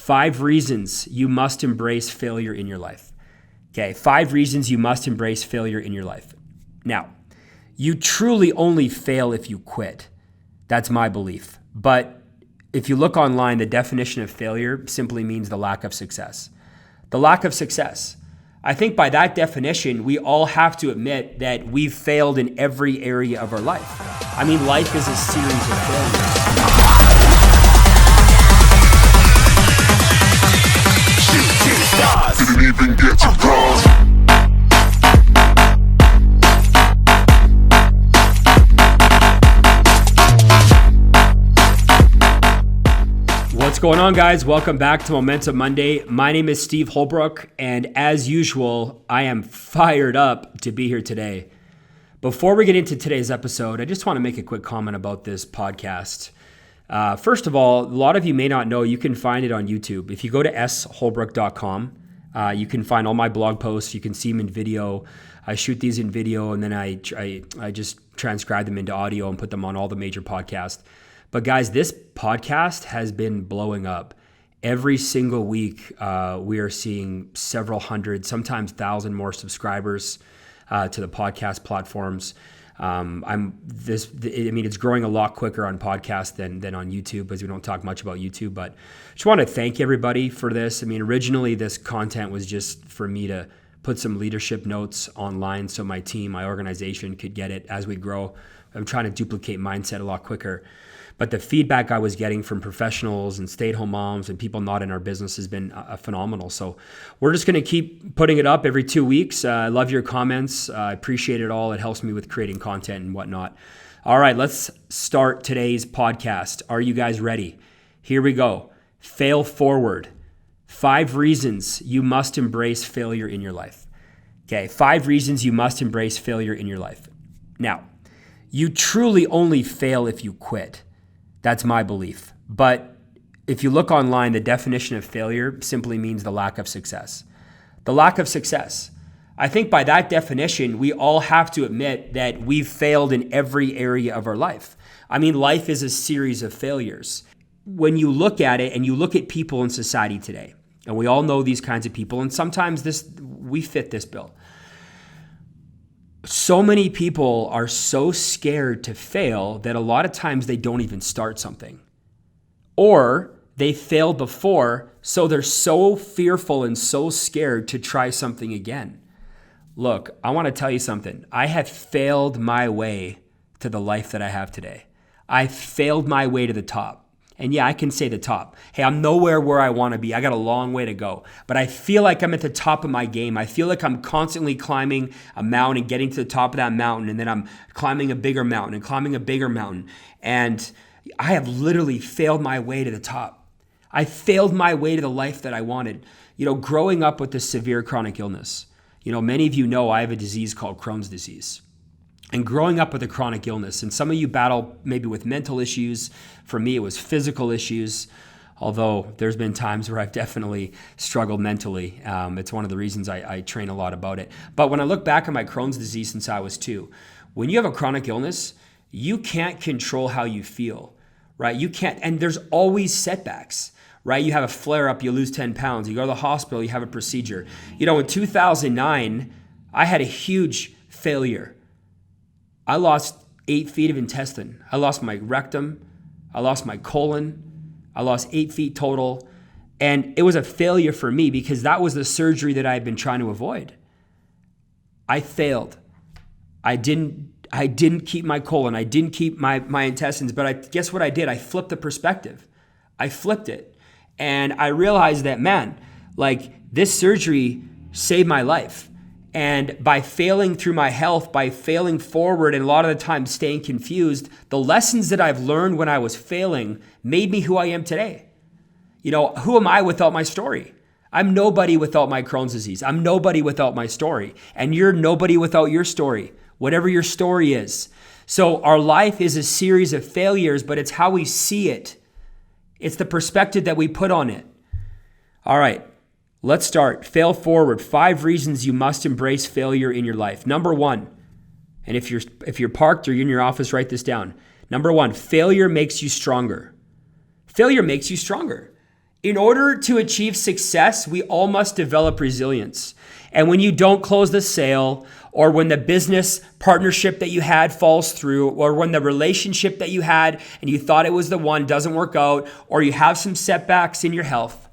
5 reasons you must embrace failure in your life. Okay, 5 reasons you must embrace failure in your life. Now, you truly only fail if you quit. That's my belief. But if you look online, the definition of failure simply means the lack of success. The lack of success. I think by that definition, we all have to admit that we've failed in every area of our life. I mean, life is a series of failures. Didn't even get to cross. What's going on, guys? Welcome back to Momentum Monday. My name is Steve Holbrook, and as usual, I am fired up to be here today. Before we get into today's episode, I just want to make a quick comment about this podcast. First of all, a lot of you may not know, you can find it on YouTube. If you go to sholbrook.com, you can find all my blog posts. You can see them in video. I shoot these in video, and then I just transcribe them into audio and put them on all the major podcasts. But guys, this podcast has been blowing up. Every single week, we are seeing several hundred, sometimes 1,000 more subscribers to the podcast platforms. It's growing a lot quicker on podcast than on YouTube, as we don't talk much about YouTube. But I just want to thank everybody for this. I mean, originally this content was just for me to put some leadership notes online so my team, my organization could get it as we grow. I'm trying to duplicate mindset a lot quicker. But the feedback I was getting from professionals and stay-at-home moms and people not in our business has been phenomenal. So we're just going to keep putting it up every 2 weeks. I love your comments. I appreciate it all. It helps me with creating content and whatnot. All right, let's start today's podcast. Are you guys ready? Here we go. Fail forward. 5 reasons you must embrace failure in your life. Okay, 5 reasons you must embrace failure in your life. Now, you truly only fail if you quit. That's my belief. But if you look online, the definition of failure simply means the lack of success. The lack of success. I think by that definition, we all have to admit that we've failed in every area of our life. I mean, life is a series of failures. When you look at it and you look at people in society today, and we all know these kinds of people, and sometimes we fit this bill. So many people are so scared to fail that a lot of times they don't even start something. Or they failed before, so they're so fearful and so scared to try something again. Look, I want to tell you something. I have failed my way to the life that I have today. I failed my way to the top. And yeah, I can say the top. Hey, I'm nowhere where I want to be. I got a long way to go. But I feel like I'm at the top of my game. I feel like I'm constantly climbing a mountain and getting to the top of that mountain. And then I'm climbing a bigger mountain and climbing a bigger mountain. And I have literally failed my way to the top. I failed my way to the life that I wanted. You know, growing up with this severe chronic illness, many of you know I have a disease called Crohn's disease. And growing up with a chronic illness, and some of you battle maybe with mental issues. For me, it was physical issues, although there's been times where I've definitely struggled mentally. It's one of the reasons I train a lot about it. But when I look back at my Crohn's disease since I was 2, when you have a chronic illness, you can't control how you feel, right? You can't, and there's always setbacks, right? You have a flare-up, you lose 10 pounds. You go to the hospital, you have a procedure. In 2009, I had a huge failure. I lost 8 feet of intestine. I lost my rectum. I lost my colon. I lost 8 feet total. And it was a failure for me because that was the surgery that I had been trying to avoid. I failed. I didn't keep my colon. I didn't keep my intestines. But guess what I did? I flipped the perspective. I flipped it. And I realized that, this surgery saved my life. And by failing through my health, by failing forward, and a lot of the time staying confused, the lessons that I've learned when I was failing made me who I am today. Who am I without my story? I'm nobody without my Crohn's disease. I'm nobody without my story. And you're nobody without your story, whatever your story is. So our life is a series of failures, but it's how we see it. It's the perspective that we put on it. All right. Let's start. Fail forward. 5 reasons you must embrace failure in your life. Number 1, and if you're parked or you're in your office, write this down. Number 1, failure makes you stronger. Failure makes you stronger. In order to achieve success, we all must develop resilience. And when you don't close the sale, or when the business partnership that you had falls through, or when the relationship that you had and you thought it was the one doesn't work out, or you have some setbacks in your health,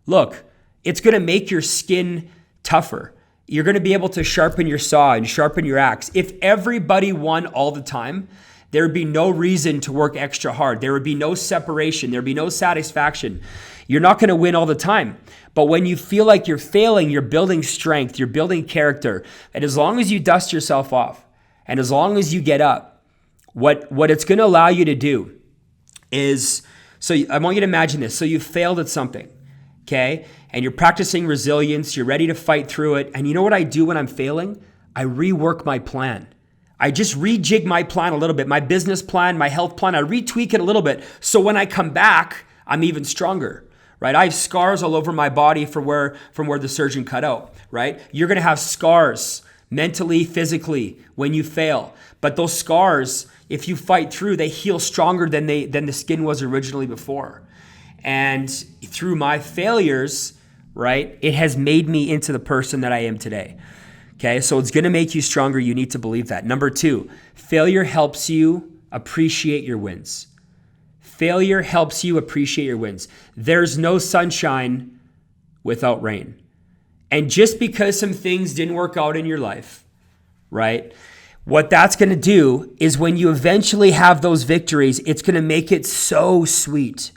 look, it's going to make your skin tougher. You're going to be able to sharpen your saw and sharpen your axe. If everybody won all the time, there would be no reason to work extra hard. There would be no separation. There would be no satisfaction. You're not going to win all the time. But when you feel like you're failing, you're building strength, you're building character. And as long as you dust yourself off, and as long as you get up, what it's going to allow you to do is, I want you to imagine this. So you failed at something, okay? And you're practicing resilience. You're ready to fight through it. And you know what I do when I'm failing? I rework my plan. I just rejig my plan a little bit, my business plan, my health plan. I retweak it a little bit. So when I come back, I'm even stronger, right? I have scars all over my body from where the surgeon cut out, right? You're going to have scars mentally, physically when you fail. But those scars, if you fight through, they heal stronger than the skin was originally before. And through my failures, right, it has made me into the person that I am today. Okay, so it's going to make you stronger. You need to believe that. Number 2, failure helps you appreciate your wins. Failure helps you appreciate your wins. There's no sunshine without rain. And just because some things didn't work out in your life, right, what that's going to do is when you eventually have those victories, it's going to make it so sweet.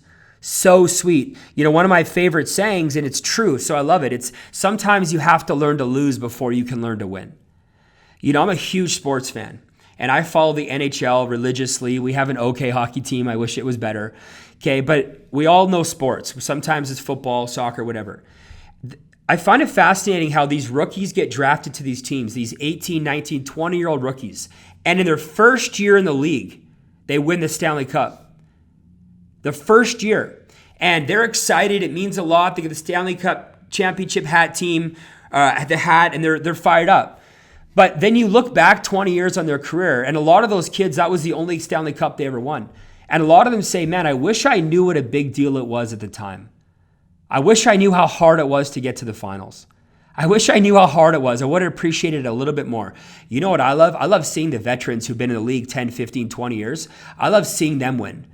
So sweet. You know, one of my favorite sayings, and it's true, so I love it. It's sometimes you have to learn to lose before you can learn to win. You know, I'm a huge sports fan, and I follow the NHL religiously. We have an okay hockey team. I wish it was better. Okay, but we all know sports. Sometimes it's football, soccer, whatever. I find it fascinating how these rookies get drafted to these teams, these 18, 19, 20-year-old rookies, and in their first year in the league, they win the Stanley Cup. The first year. And they're excited. It means a lot. They get the Stanley Cup championship hat team, the hat, and they're fired up. But then you look back 20 years on their career, and a lot of those kids, that was the only Stanley Cup they ever won. And a lot of them say, man, I wish I knew what a big deal it was at the time. I wish I knew how hard it was to get to the finals. I wish I knew how hard it was. I would have appreciated it a little bit more. You know what I love? I love seeing the veterans who've been in the league 10, 15, 20 years. I love seeing them win.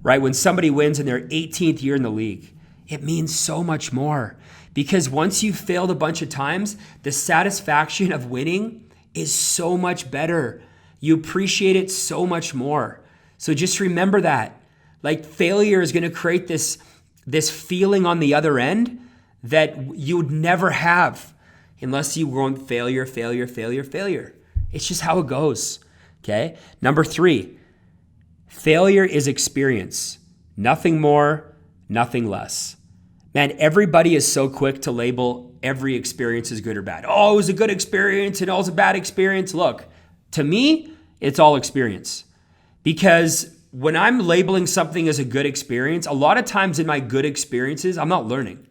Right? When somebody wins in their 18th year in the league, it means so much more. Because once you've failed a bunch of times, the satisfaction of winning is so much better. You appreciate it so much more. So just remember that. Like failure is going to create this feeling on the other end that you would never have unless you were on failure. It's just how it goes. Okay? Number 3. Failure is experience. Nothing more, nothing less. Man, everybody is so quick to label every experience as good or bad. Oh, it was a good experience and it was a bad experience. Look, to me, it's all experience. Because when I'm labeling something as a good experience, a lot of times in my good experiences, I'm not learning.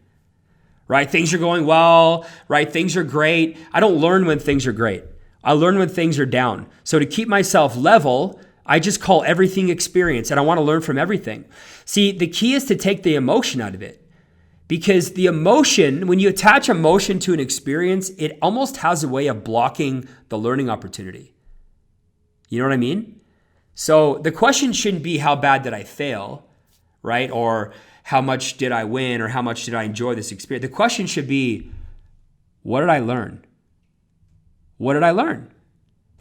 Right? Things are going well, right? Things are great. I don't learn when things are great. I learn when things are down. So to keep myself level, I just call everything experience, and I want to learn from everything. See, the key is to take the emotion out of it. Because the emotion, when you attach emotion to an experience, it almost has a way of blocking the learning opportunity. You know what I mean? So the question shouldn't be how bad did I fail, right? Or how much did I win, or how much did I enjoy this experience? The question should be, what did I learn? What did I learn?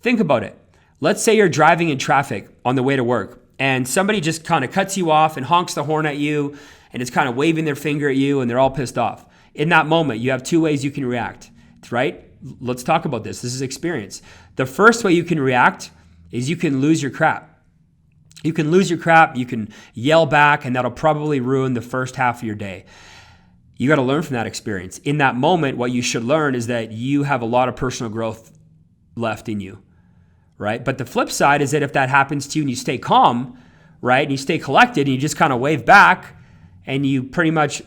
Think about it. Let's say you're driving in traffic on the way to work and somebody just kind of cuts you off and honks the horn at you and is kind of waving their finger at you and they're all pissed off. In that moment, you have 2 ways you can react, right? Let's talk about this. This is experience. The first way you can react is you can lose your crap. You can lose your crap, you can yell back, and that'll probably ruin the first half of your day. You got to learn from that experience. In that moment, what you should learn is that you have a lot of personal growth left in you. Right? But the flip side is that if that happens to you and you stay calm, right, and you stay collected and you just kind of wave back and you pretty much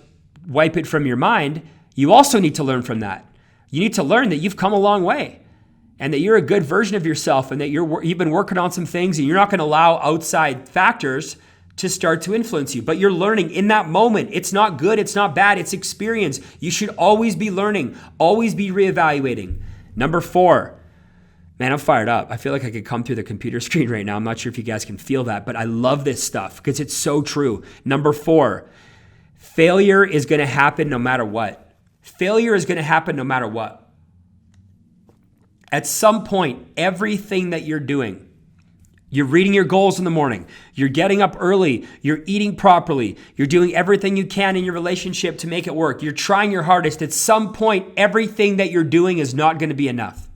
wipe it from your mind, you also need to learn from that. You need to learn that you've come a long way and that you're a good version of yourself and that you've been working on some things and you're not going to allow outside factors to start to influence you. But you're learning in that moment. It's not good. It's not bad. It's experience. You should always be learning, always be reevaluating. Number 4, man, I'm fired up. I feel like I could come through the computer screen right now. I'm not sure if you guys can feel that, but I love this stuff because it's so true. Number 4, failure is going to happen no matter what. Failure is going to happen no matter what. At some point, everything that you're doing, you're reading your goals in the morning, you're getting up early, you're eating properly, you're doing everything you can in your relationship to make it work, you're trying your hardest. At some point, everything that you're doing is not going to be enough.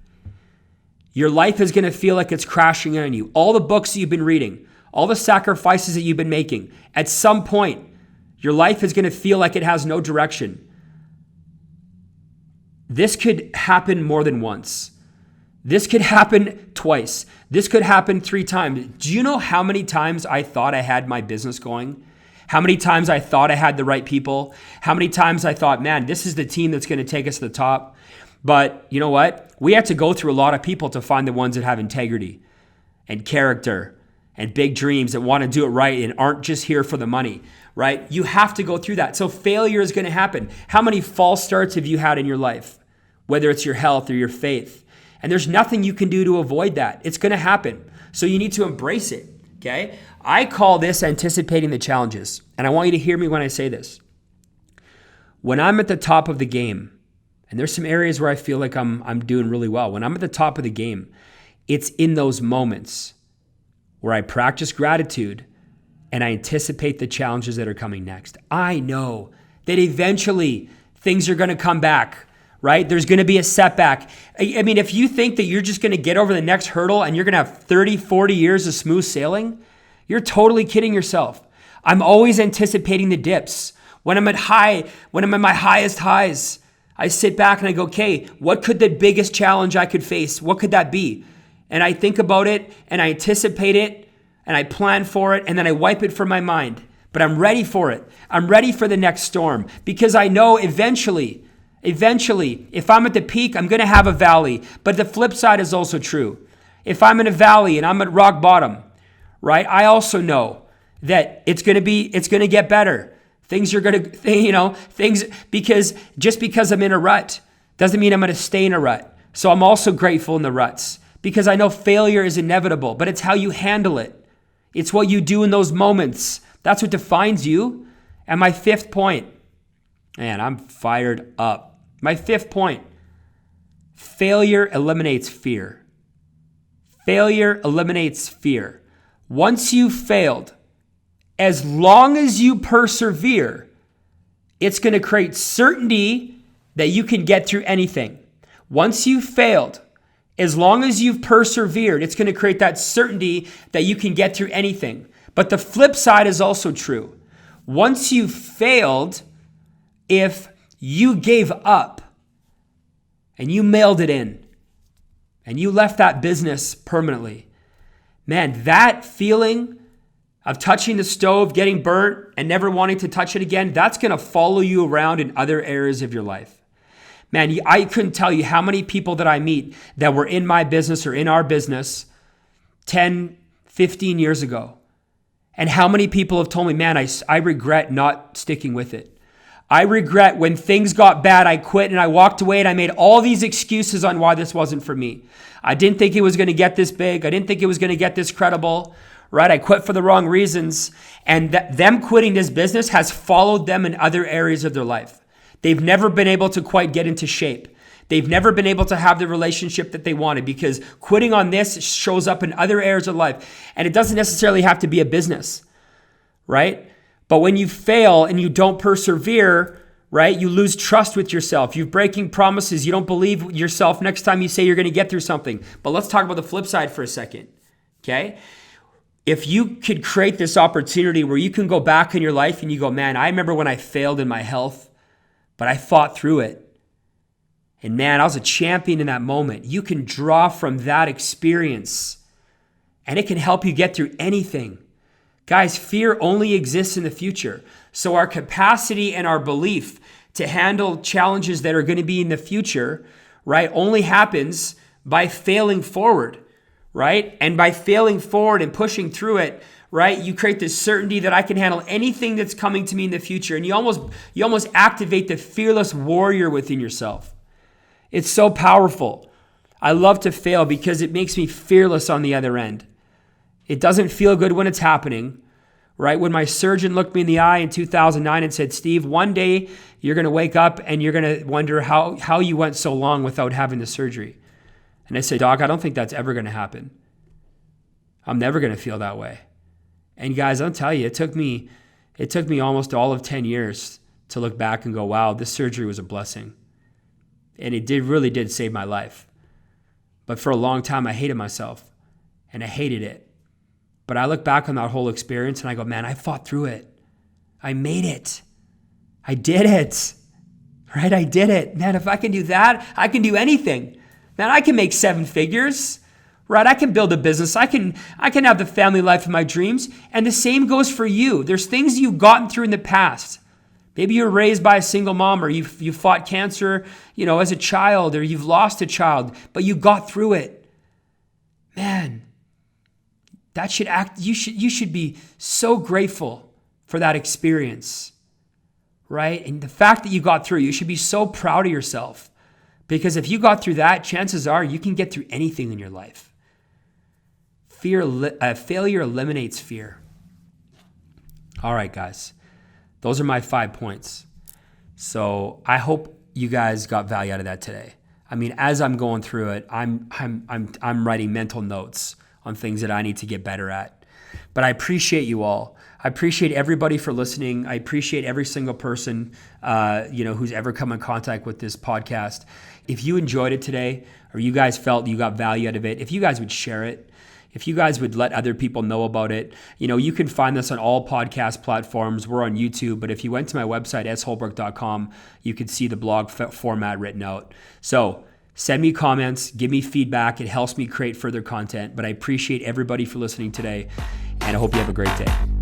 Your life is going to feel like it's crashing on you. All the books that you've been reading, all the sacrifices that you've been making, at some point, your life is going to feel like it has no direction. This could happen more than once. This could happen twice. This could happen 3 times. Do you know how many times I thought I had my business going? How many times I thought I had the right people? How many times I thought, man, this is the team that's going to take us to the top? But you know what? We have to go through a lot of people to find the ones that have integrity and character and big dreams that want to do it right and aren't just here for the money, right? You have to go through that. So failure is going to happen. How many false starts have you had in your life? Whether it's your health or your faith. And there's nothing you can do to avoid that. It's going to happen. So you need to embrace it, okay? I call this anticipating the challenges. And I want you to hear me when I say this. When I'm at the top of the game, and there's some areas where I feel like I'm doing really well. When I'm at the top of the game, it's in those moments where I practice gratitude and I anticipate the challenges that are coming next. I know that eventually things are going to come back. Right? There's going to be a setback. I mean, if you think that you're just going to get over the next hurdle and you're going to have 30, 40 years of smooth sailing, you're totally kidding yourself. I'm always anticipating the dips. When I'm at my highest highs, I sit back and I go, okay, what could the biggest challenge I could face? What could that be? And I think about it and I anticipate it and I plan for it and then I wipe it from my mind. But I'm ready for it. I'm ready for the next storm because I know eventually, if I'm at the peak, I'm going to have a valley. But the flip side is also true. If I'm in a valley and I'm at rock bottom, right? I also know that it's going to get better. Things are going to, because just because I'm in a rut doesn't mean I'm going to stay in a rut. So I'm also grateful in the ruts because I know failure is inevitable, but it's how you handle it. It's what you do in those moments. That's what defines you. And my 5th point, man, I'm fired up. My 5th point, failure eliminates fear. Failure eliminates fear. Once you've failed, as long as you persevere, it's going to create certainty that you can get through anything. Once you've failed, as long as you've persevered, it's going to create that certainty that you can get through anything. But the flip side is also true. Once you've failed, if you gave up and you mailed it in and you left that business permanently, man, that feeling of touching the stove, getting burnt, and never wanting to touch it again, that's going to follow you around in other areas of your life. Man, I couldn't tell you how many people that I meet that were in my business or in our business 10, 15 years ago. And how many people have told me, man, I regret not sticking with it. I regret when things got bad, I quit and I walked away and I made all these excuses on why this wasn't for me. I didn't think it was going to get this big. I didn't think it was going to get this credible, right? I quit for the wrong reasons. And them quitting this business has followed them in other areas of their life. They've never been able to quite get into shape. They've never been able to have the relationship that they wanted because quitting on this shows up in other areas of life. And it doesn't necessarily have to be a business, right? But when you fail and you don't persevere, right, you lose trust with yourself. You're breaking promises. You don't believe yourself next time you say you're going to get through something. But let's talk about the flip side for a second, okay? If you could create this opportunity where you can go back in your life and you go, man, I remember when I failed in my health, but I fought through it. And man, I was a champion in that moment. You can draw from that experience and it can help you get through anything. Guys, fear only exists in the future. So our capacity and our belief to handle challenges that are going to be in the future, right, only happens by failing forward, right? And by failing forward and pushing through it, right? You create this certainty that I can handle anything that's coming to me in the future. And you almost activate the fearless warrior within yourself. It's so powerful. I love to fail because it makes me fearless on the other end. It doesn't feel good when it's happening, right? When my surgeon looked me in the eye in 2009 and said, Steve, one day you're going to wake up and you're going to wonder how you went so long without having the surgery. And I said, Doc, I don't think that's ever going to happen. I'm never going to feel that way. And guys, I'll tell you, it took me almost all of 10 years to look back and go, wow, this surgery was a blessing. And it really did save my life. But for a long time, I hated myself and I hated it. But I look back on that whole experience and I go, man, I fought through it. I made it. I did it. Right? I did it. Man, if I can do that, I can do anything. Man, I can make 7 figures. Right? I can build a business. I can have the family life of my dreams. And the same goes for you. There's things you've gotten through in the past. Maybe you were raised by a single mom, or you fought cancer, as a child, or you've lost a child, but you got through it. Man, you should be so grateful for that experience, right? And the fact that you got through, you should be so proud of yourself, because if you got through that, chances are you can get through anything in your life. Failure eliminates fear. All right, guys. Those are my 5 points. So I hope you guys got value out of that today. I mean, as I'm going through it, I'm writing mental notes on things that I need to get better at. But I appreciate you all. I appreciate everybody for listening. I appreciate every single person, who's ever come in contact with this podcast. If you enjoyed it today, or you guys felt you got value out of it, if you guys would share it, if you guys would let other people know about it, you can find this on all podcast platforms. We're on YouTube, but if you went to my website, sholbrook.com, you could see the blog format written out. So send me comments, give me feedback. It helps me create further content, but I appreciate everybody for listening today, and I hope you have a great day.